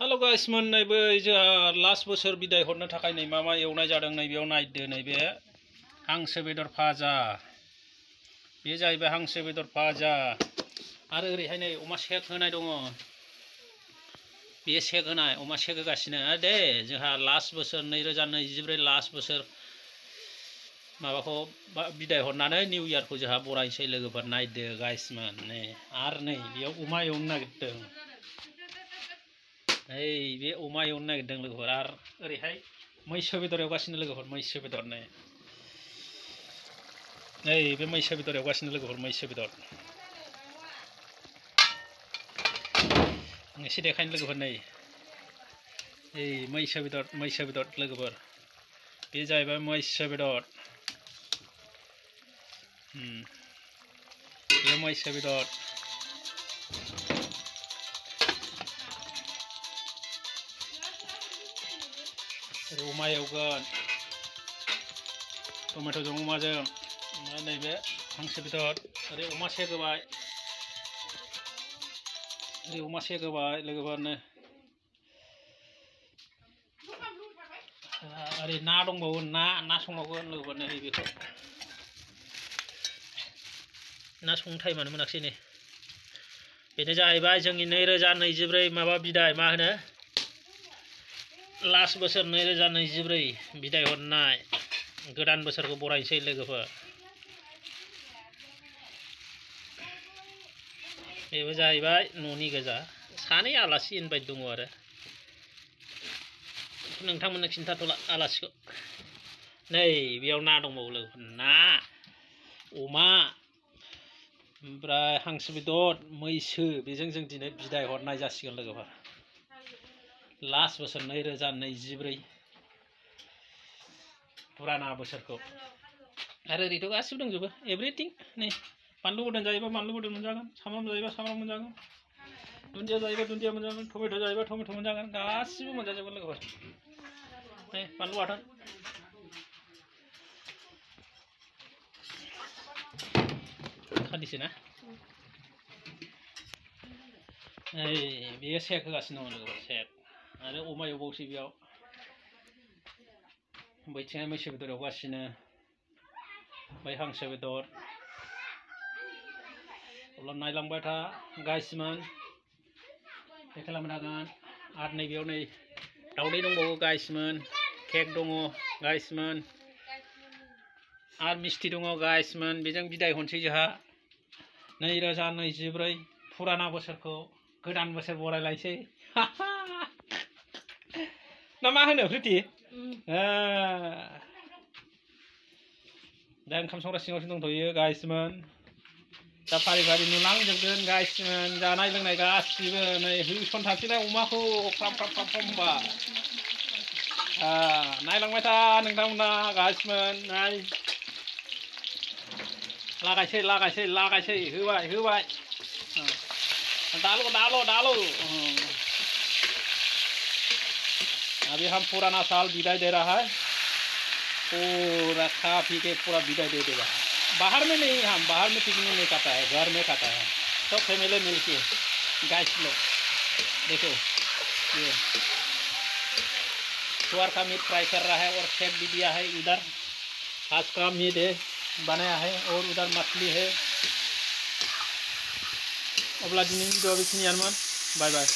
Hello guys मोन नैबे जोंहा लास्ट बोसोर बिदाय हरनो थाखाय नै मा एवनाय जादों नैबेयाव नायदो नैबे हांसो बेदर भाजा बे जाहैबाय हांसो बेदर भाजा आरो ओरैहाय नै अमा सेक होनाय दङ बे सेक होनाय अमा सेक होगासिनो दे जोंहा लास्ट बोसोर 2024 लास्ट बोसोर माबाखौ बिदाय हरनानै निउ इयारखौ जोंहा बरायनोसै लोगोफोर नायदो गाइस मोन नै आरो नै बेयाव अमा एवनो नागिरदों बे अमा एवनो नागिरदों लोगोफोर आरो ओरैहाय मैसो बेदर एवगासिनो लोगोफोर मैसो बेदर नै बे मैसो बेदर एवगासिनो लोगोफोर मैसो बेदर एसे देखायनो लोगोफोर नै मैसो बेदर लोगोफोर बे जाहैबाय मैसो बेदर बे मैसो बेदर अमा एवगोन टमेट'जों अमाजों नैबे हांसो बेदर ओरै अमा सेक होबाय लोगोफोरनो ओरै ना दंबावो ना संबावगोन लोगोफोरनो बेखौ ना संनो टाइमानो मोनाखिसै नै बेनो जाहैबाय जोंनि 2024 माबा बिदाय मा होनो लास्ट बोसोर 2024 बिदाय हरनाय गोदान बोसोरखौ बरायनोसै लोगोफोर बेबो जाहैबाय न'नि गोजा सानै आलासि इनभाइट दङ आरो नोंथांमोननो खिन्थाथ'ला आलासिखौ नै बेयाव ना दंबावो लोगोफोर ना अमा ओमफ्राय हांसो बेदर मैसो बेजों जों दिनै बिदाय हरनाय जासिगोन लोगोफोर लास्ट बोसोर 2024 पुराना बोसोरखौ आरो ओरैथ' गासिबो दंजोबो एभ्रिथिं नै बानलु बोरदोन जायोबा बानलु बोरदोन मोनजागोन सामब्राम जायोबा सामब्राम मोनजागोन दुन्दिया जायोबा दुन्दिया मोनजागोन टमेट' जायोबा टमेट' मोनजागोन गासिबो मोनजाजोबगोन लोगोफोर नै बानलु बाथोन खान्दिसो ना बेयो सेक होगासिनो दङ लोगोफोर सेक आरो अमा एवबावसै बेयाव बैथिंहाय मैसो बेदर एवगासिनो बै हांसो बेदर अब्ला नायलांबाय था गाइसमोन बे खालामनो हागोन आरो नैबेयाव नै दावदै दंबावो गाइसमोन केक दङ गाइसमोन आरो मिस्टि दङ गाइसमोन बेजों बिदाय हरनोसै जोंहा 2024 पुराना बोसोरखौ गोदान बोसोर बरायलायसै ना मा होनो प्रिति दा ओंखाम संग्रा सिङावसो दंथ'यो गाइसमोन दा फारि फारि नुलांजोबगोन गाइसमोन जानाय लोंनाय गासिबो नै होसनथारसैलाय अमाखौ फ्राम होनबा नायलांबाय था नोंथांमोना गाइसमोन नाय लागायसै होबाय डालो अभी हम पुराना साल विदाई दे रहा है पूरा खा पी के पूरा विदाई दे देगा बाहर में नहीं हम बाहर में पिकनिक नहीं खाता है घर में खाता है सब फैमिली मिलके गाइस लोग देखो ये सुअर का मीट फ्राई कर रहा है और शेक भी दिया है इधर आज का मीट है बनाया है और उधर मछली है अब्ला दिनैनि भिडिअआ बेखिनियानोमोन बाय बाय।